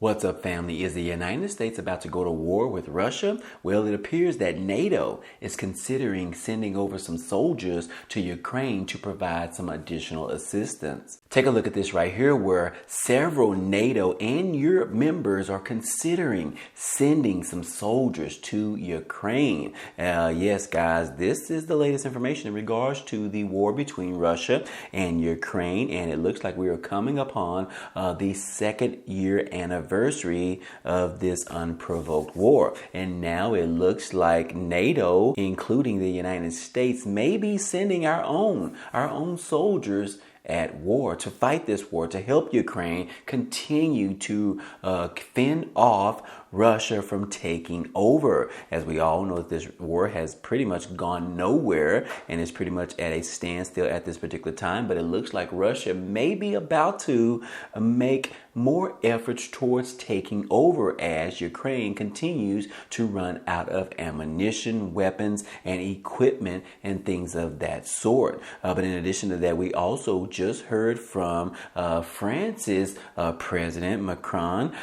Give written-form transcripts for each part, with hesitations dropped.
What's up, family? Is the United States about to go to war with Russia? Well, it appears that NATO is considering sending over some soldiers to Ukraine to provide some additional assistance. Take a look at this right here, where several NATO and Europe members are considering sending some soldiers to Ukraine. Yes, guys, this is the latest information in regards to the war between Russia and Ukraine, and it looks like we are coming upon the second year anniversary of this unprovoked war. And now it looks like NATO, including the United States, may be sending our own soldiers at war to fight this war, to help Ukraine continue to fend off Russia from taking over. As we all know, this war has pretty much gone nowhere and is pretty much at a standstill at this particular time. But it looks like Russia may be about to make more efforts towards taking over as Ukraine continues to run out of ammunition, weapons, and equipment and things of that sort. But in addition to that, we also just heard from France's President Macron,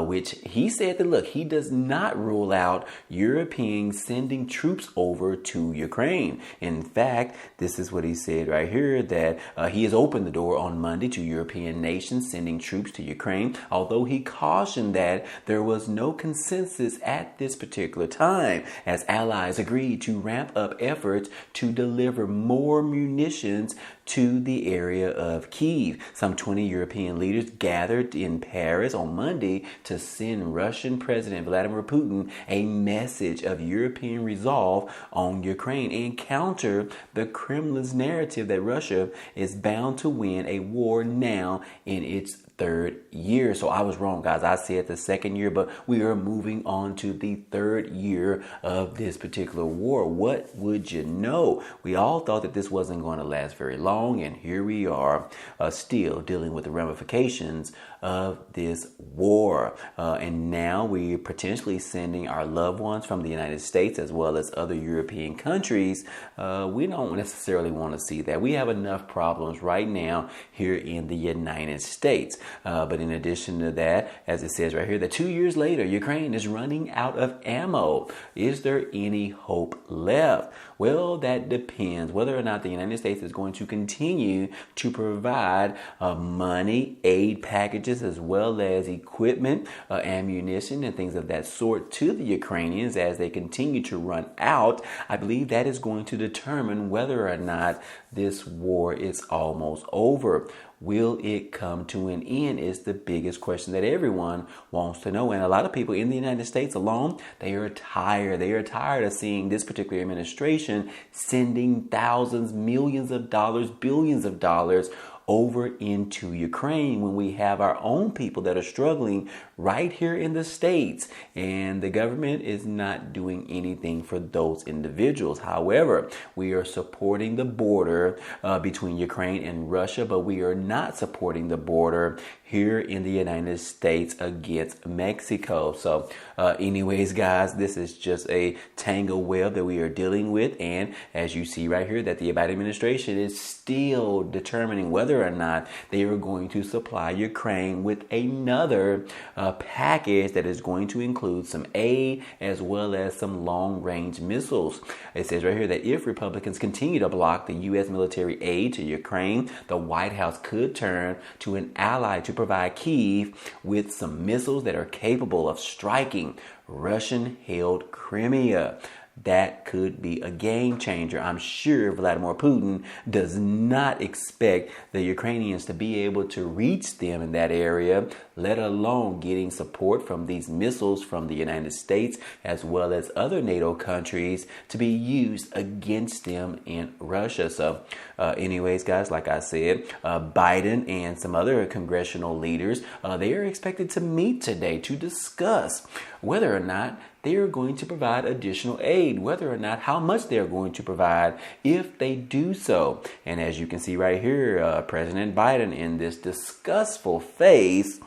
which he said that, look, he does not rule out Europeans sending troops over to Ukraine. In fact, this is what he said right here, that he has opened the door on Monday to European nations sending troops to Ukraine, although he cautioned that there was no consensus at this particular time, as allies agreed to ramp up efforts to deliver more munitions to the area of Kyiv. Some 20 European leaders gathered in Paris on Monday to send Russian President Vladimir Putin a message of European resolve on Ukraine and counter the Kremlin's narrative that Russia is bound to win a war now in its third year. So I was wrong, guys. I said the second year, but we are moving on to the third year of this particular war. What would you know? We all thought that this wasn't going to last very long, and here we are still dealing with the ramifications of this war. And now we're potentially sending our loved ones from the United States as well as other European countries. We don't necessarily want to see that. We have enough problems right now here in the United States. But in addition to that, as it says right here, that 2 years later, Ukraine is running out of ammo. Is there any hope left? Well, that depends whether or not the United States is going to continue to provide money, aid packages, as well as equipment, ammunition, and things of that sort to the Ukrainians as they continue to run out. I believe that is going to determine whether or not this war is almost over. Will it come to an end is the biggest question that everyone wants to know. And a lot of people in the United States alone, they are tired. They are tired of seeing this particular administration sending thousands, millions of dollars, billions of dollars over into Ukraine when we have our own people that are struggling right here in the States, and the government is not doing anything for those individuals. However, we are supporting the border between Ukraine and Russia, but we are not supporting the border here in the United States against Mexico. So anyways, guys, this is just a tangled web that we are dealing with. And as you see right here, that the Biden administration is still determining whether or not they are going to supply Ukraine with another package that is going to include some aid as well as some long-range missiles. It says right here that if Republicans continue to block the U.S. military aid to Ukraine, the White House could turn to an ally to provide Kyiv with some missiles that are capable of striking Russian-held Crimea. That could be a game changer. I'm sure Vladimir Putin does not expect the Ukrainians to be able to reach them in that area, let alone getting support from these missiles from the United States as well as other NATO countries to be used against them in Russia. So anyways, guys, like I said, Biden and some other congressional leaders, they are expected to meet today to discuss whether or not they are going to provide additional aid, whether or not how much they are going to provide if they do so. And as you can see right here, President Biden in this disgustful face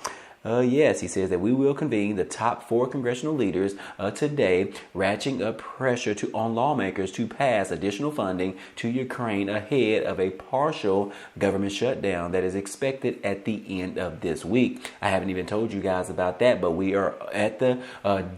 Yes, he says that we will convene the top 4 congressional leaders today, ratcheting up pressure on lawmakers to pass additional funding to Ukraine ahead of a partial government shutdown that is expected at the end of this week. I haven't even told you guys about that, but we are at the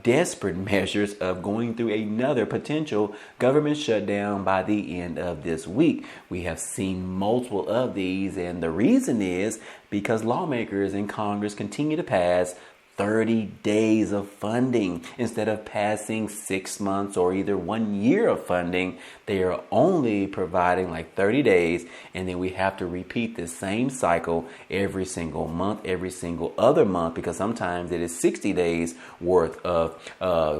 desperate measures of going through another potential government shutdown by the end of this week. We have seen multiple of these, and the reason is because lawmakers in Congress continue to pass 30 days of funding instead of passing 6 months or either 1 year of funding. They are only providing like 30 days, and then we have to repeat the same cycle every single month, every single other month, because sometimes it is 60 days worth of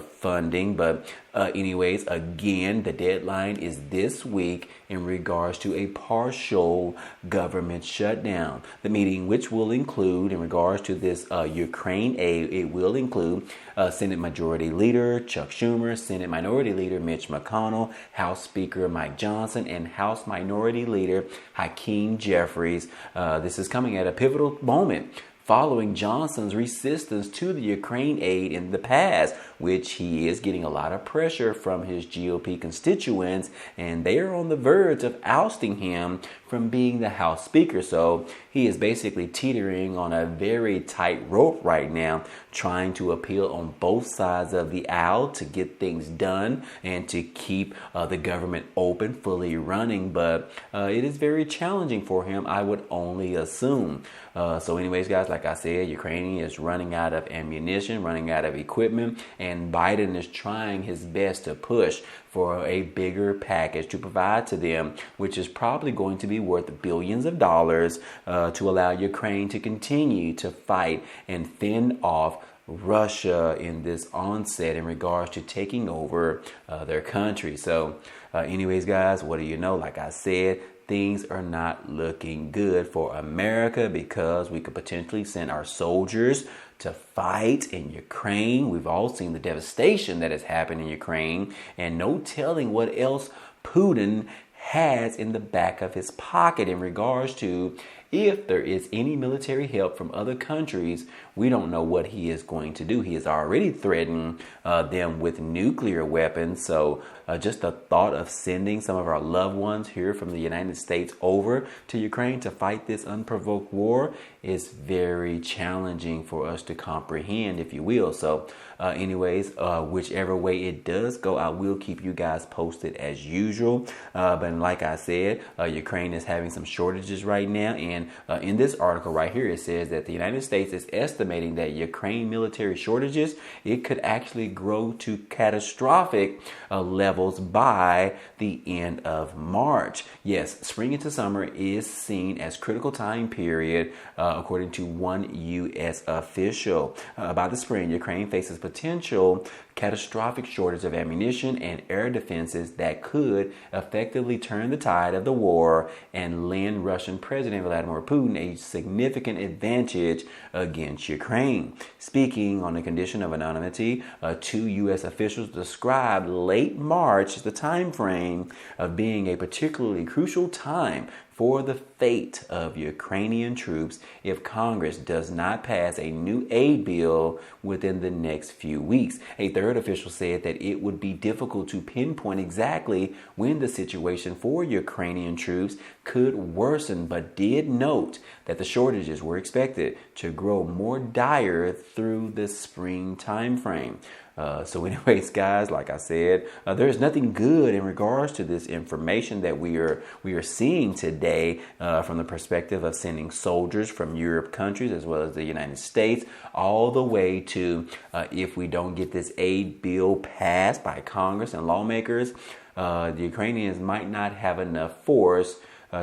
funding. But anyways, again, the deadline is this week in regards to a partial government shutdown. The meeting, which will include, in regards to this Ukraine aid, it will include Senate Majority Leader Chuck Schumer, Senate Minority Leader Mitch McConnell, House Speaker Mike Johnson, and House Minority Leader Hakeem Jeffries. This is coming at a pivotal moment following Johnson's resistance to the Ukraine aid in the past, which he is getting a lot of pressure from his GOP constituents, and they are on the verge of ousting him from being the House Speaker. So he is basically teetering on a very tight rope right now, trying to appeal on both sides of the aisle to get things done and to keep the government open, fully running. But it is very challenging for him, I would only assume. So anyways, guys, like I said, Ukraine is running out of ammunition, running out of equipment, and Biden is trying his best to push for a bigger package to provide to them, which is probably going to be worth billions of dollars to allow Ukraine to continue to fight and fend off Russia in this onset in regards to taking over their country. So anyways, guys, what do you know? Like I said, things are not looking good for America because we could potentially send our soldiers to fight in Ukraine. We've all seen the devastation that has happened in Ukraine, and no telling what else Putin has in the back of his pocket in regards to if there is any military help from other countries. We don't know what he is going to do. He has already threatened them with nuclear weapons. So just the thought of sending some of our loved ones here from the United States over to Ukraine to fight this unprovoked war is very challenging for us to comprehend, if you will. So anyways, whichever way it does go, I will keep you guys posted as usual. But like I said, Ukraine is having some shortages right now. And in this article right here, it says that the United States is estimating that Ukraine military shortages, it could actually grow to catastrophic levels by the end of March. Yes, spring into summer is seen as critical time period, according to one U.S. official. By the spring, Ukraine faces potential catastrophic shortage of ammunition and air defenses that could effectively turn the tide of the war and lend Russian President Vladimir Putin a significant advantage against Ukraine. Speaking on the condition of anonymity, 2 U.S. officials described late March as the time frame of being a particularly crucial time for the fate of Ukrainian troops if Congress does not pass a new aid bill within the next few weeks. A third official said that it would be difficult to pinpoint exactly when the situation for Ukrainian troops could worsen, but did note that the shortages were expected to grow more dire through the spring time frame. So anyways, guys, like I said, there's nothing good in regards to this information that we are seeing today from the perspective of sending soldiers from Europe countries as well as the United States, all the way to if we don't get this aid bill passed by Congress and lawmakers, the Ukrainians might not have enough force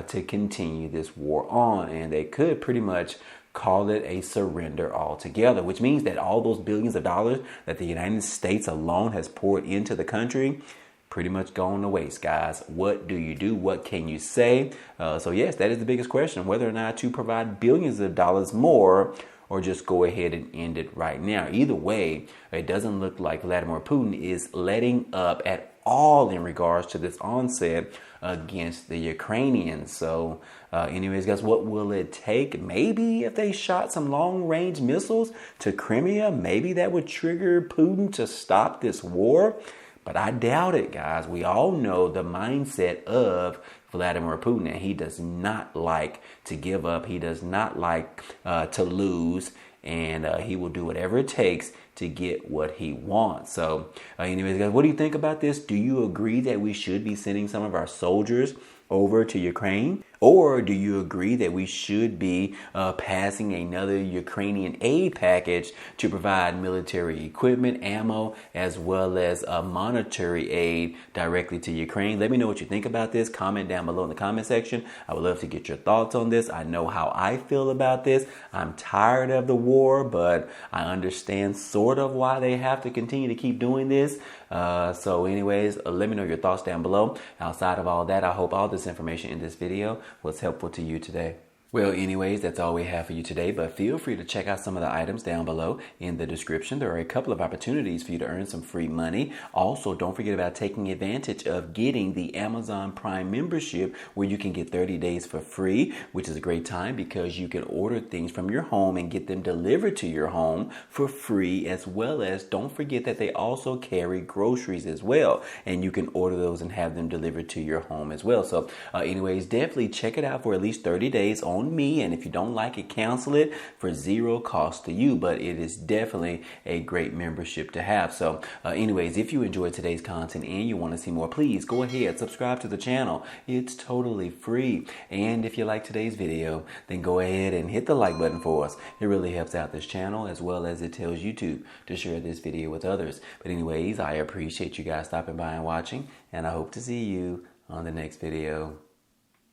to continue this war on, and they could pretty much call it a surrender altogether, which means that all those billions of dollars that the United States alone has poured into the country pretty much gone to waste, guys. What do you do? What can you say? So yes, that is the biggest question, whether or not to provide billions of dollars more or just go ahead and end it right now. Either way, it doesn't look like Vladimir Putin is letting up at all in regards to this onset against the Ukrainians. So anyways, guys, what will it take? Maybe if they shot some long-range missiles to Crimea, maybe that would trigger Putin to stop this war. But I doubt it, guys. We all know the mindset of Vladimir Putin, and he does not like to give up. He does not like to lose, and he will do whatever it takes to get what he wants. So anyways, guys, what do you think about this? Do you agree that we should be sending some of our soldiers over to Ukraine? Or do you agree that we should be passing another Ukrainian aid package to provide military equipment, ammo, as well as monetary aid directly to Ukraine? Let me know what you think about this. Comment down below in the comment section. I would love to get your thoughts on this. I know how I feel about this. I'm tired of the war, but I understand sort of why they have to continue to keep doing this. So anyways, let me know your thoughts down below. Outside of all that, I hope all this information in this video was helpful to you today. Well, anyways, that's all we have for you today, but feel free to check out some of the items down below in the description. There are a couple of opportunities for you to earn some free money. Also, don't forget about taking advantage of getting the Amazon Prime membership, where you can get 30 days for free, which is a great time because you can order things from your home and get them delivered to your home for free, as well as don't forget that they also carry groceries as well, and you can order those and have them delivered to your home as well. So anyways, definitely check it out for at least 30 days on me, and if you don't like it, cancel it for zero cost to you, but it is definitely a great membership to have. So anyways, if you enjoyed today's content and you want to see more, please go ahead, subscribe to the channel. It's totally free. And if you like today's video, then go ahead and hit the like button for us. It really helps out this channel, as well as it tells YouTube to share this video with others. But anyways, I appreciate you guys stopping by and watching, and I hope to see you on the next video.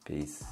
Peace.